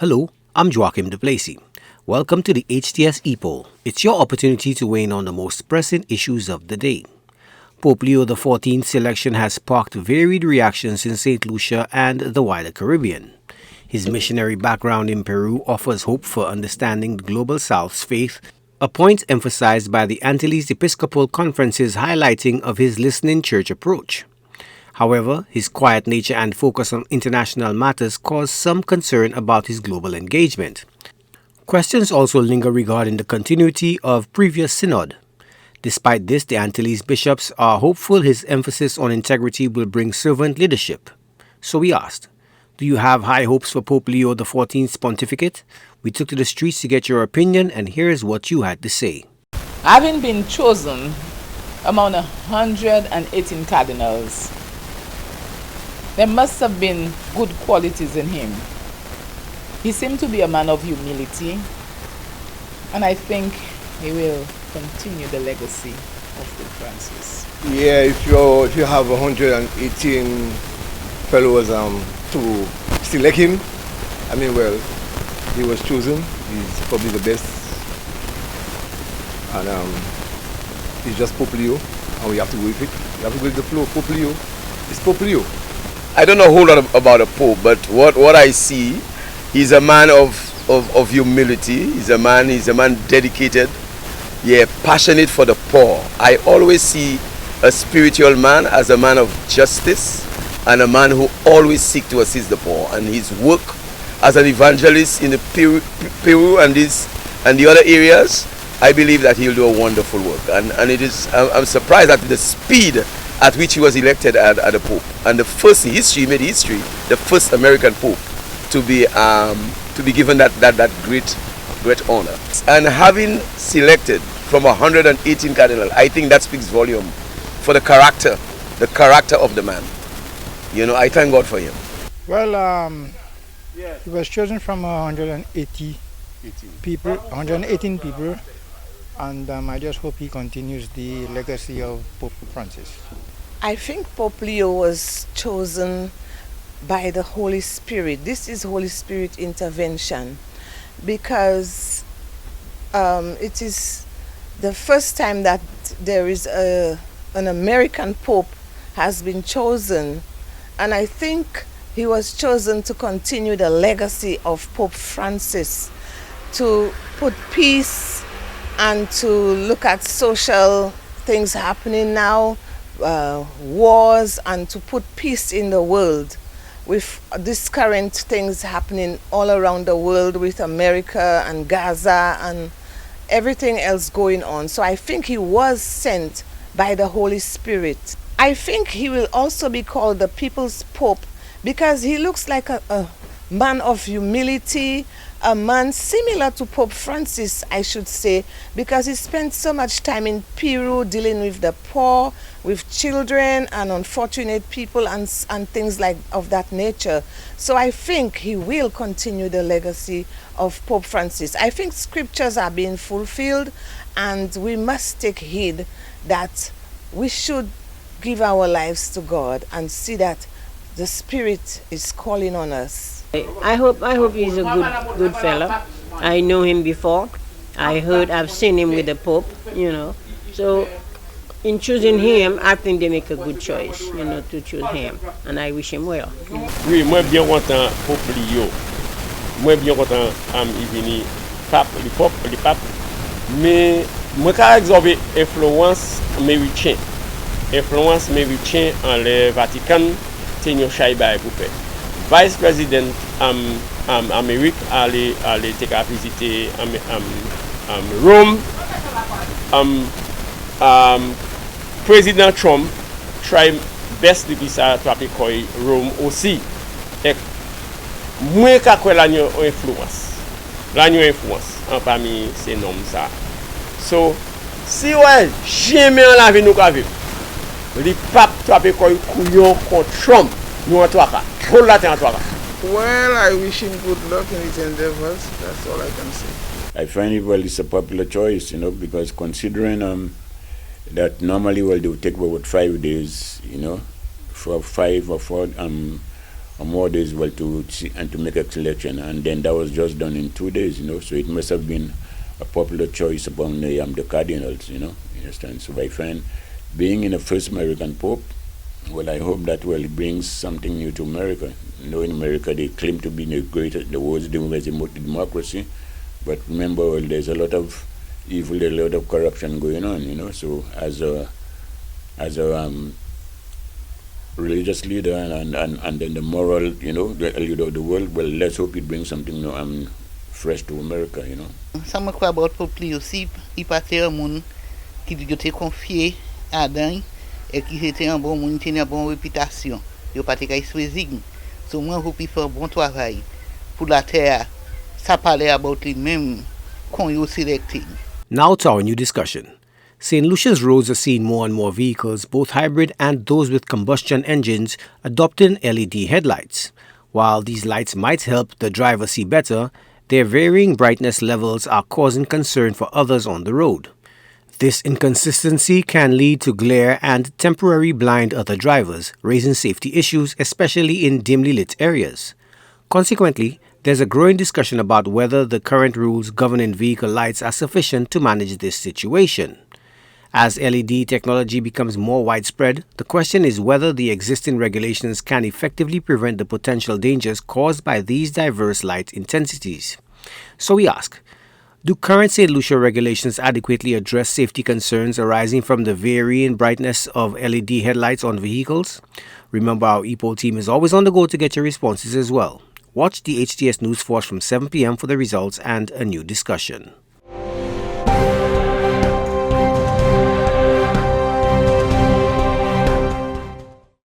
Hello, I'm Joachim de Plessis. Welcome to the HTS Epoll. It's your opportunity to weigh in on the most pressing issues of the day. Pope Leo XIV's election has sparked varied reactions in Saint Lucia and the wider Caribbean. His missionary background in Peru offers hope for understanding the Global South's faith, a point emphasized by the Antilles Episcopal Conference's highlighting of his listening church approach. However, his quiet nature and focus on international matters cause some concern about his global engagement. Questions also linger regarding the continuity of previous synod. Despite this, the Antilles bishops are hopeful his emphasis on integrity will bring servant leadership. So we asked, do you have high hopes for Pope Leo XIV's pontificate? We took to the streets to get your opinion, and here's what you had to say. Having been chosen among 118 cardinals, there must have been good qualities in him. He seemed to be a man of humility, and I think he will continue the legacy of Pope Francis. Yeah, if you have 118 fellows to select him, he was chosen. He's probably the best, and he's just Pope Leo, and we have to go with it. We have to go with the flow. Pope Leo is Pope Leo. I don't know a whole lot about the Pope, but what I see, he's a man of humility. He's a man dedicated, passionate for the poor. I always see a spiritual man as a man of justice and a man who always seeks to assist the poor. And his work as an evangelist in the Peru and the other areas, I believe that he'll do a wonderful work. And I'm surprised at the speed at which he was elected at the Pope, and the first in history, he made history, the first American Pope to be given that great honor. And having selected from 118 cardinals, I think that speaks volume for the character of the man. I thank God for him. Well, he was chosen from 118 people, and I just hope he continues the legacy of Pope Francis. I think Pope Leo was chosen by the Holy Spirit. This is Holy Spirit intervention, because it is the first time that there is an American Pope has been chosen, and I think he was chosen to continue the legacy of Pope Francis, to put peace and to look at social things happening now, wars, and to put peace in the world with these current things happening all around the world with America and Gaza and everything else going on. So I think he was sent by the Holy Spirit. I think he will also be called the People's Pope because he looks like a man of humility, a man similar to Pope Francis, I should say, because he spent so much time in Peru dealing with the poor, with children and unfortunate people and things like of that nature. So I think he will continue the legacy of Pope Francis. I think scriptures are being fulfilled, and we must take heed that we should give our lives to God and see that the Spirit is calling on us. I hope he's a good fella. I know him before. I've seen him with the Pope, So in choosing him, I think they make a good choice, to choose him. And I wish him well. Oui, moi bien content Pope Leo. Moi bien content il vini pape, le pape. Mais moi ka observer influence américaine. Influence américaine en le Vatican, tenir chaiba pour faire. Vice President Amérique allait visiter Rome. Président Trump try best de ça attraper Rome aussi. Et moins qu'à quoi l'agneau influence parmi ces noms ça. So si jamais en la vie nous ka vivre. Le pape attraper couillon contre Trump. Well, I wish him good luck in his endeavors. That's all I can say. I find it's a popular choice, because considering that normally they would take about 5 days, for 5 or 4 more days, well, to see and to make a selection, and then that was just done in 2 days, so it must have been a popular choice among the cardinals, you understand. So I find being in the first American Pope, well, I hope that it brings something new to America. In America they claim to be the world's democracy, but remember, well, there's a lot of evil, a lot of corruption going on, So as a religious leader and then the moral, the leader of the world, well, let's hope it brings something new, fresh to America, Some quoi about Pope Leo XIV, il passait un monde qui était confié à Adam et qui était un bon monde, tenait une bonne réputation. Il pas été choisi. So moi, je peux faire un bon travail pour la terre. Ça parlait about lui-même quand il selected. Now to our new discussion. Saint Lucia's roads are seeing more and more vehicles, both hybrid and those with combustion engines, adopting LED headlights. While these lights might help the driver see better, their varying brightness levels are causing concern for others on the road. This inconsistency can lead to glare and temporarily blind other drivers, raising safety issues, especially in dimly lit areas. Consequently, there's a growing discussion about whether the current rules governing vehicle lights are sufficient to manage this situation. As LED technology becomes more widespread, the question is whether the existing regulations can effectively prevent the potential dangers caused by these diverse light intensities. So we ask, do current Saint Lucia regulations adequately address safety concerns arising from the varying brightness of LED headlights on vehicles? Remember, our Epoll team is always on the go to get your responses as well. Watch the HTS News Force from 7 p.m. for the results and a new discussion.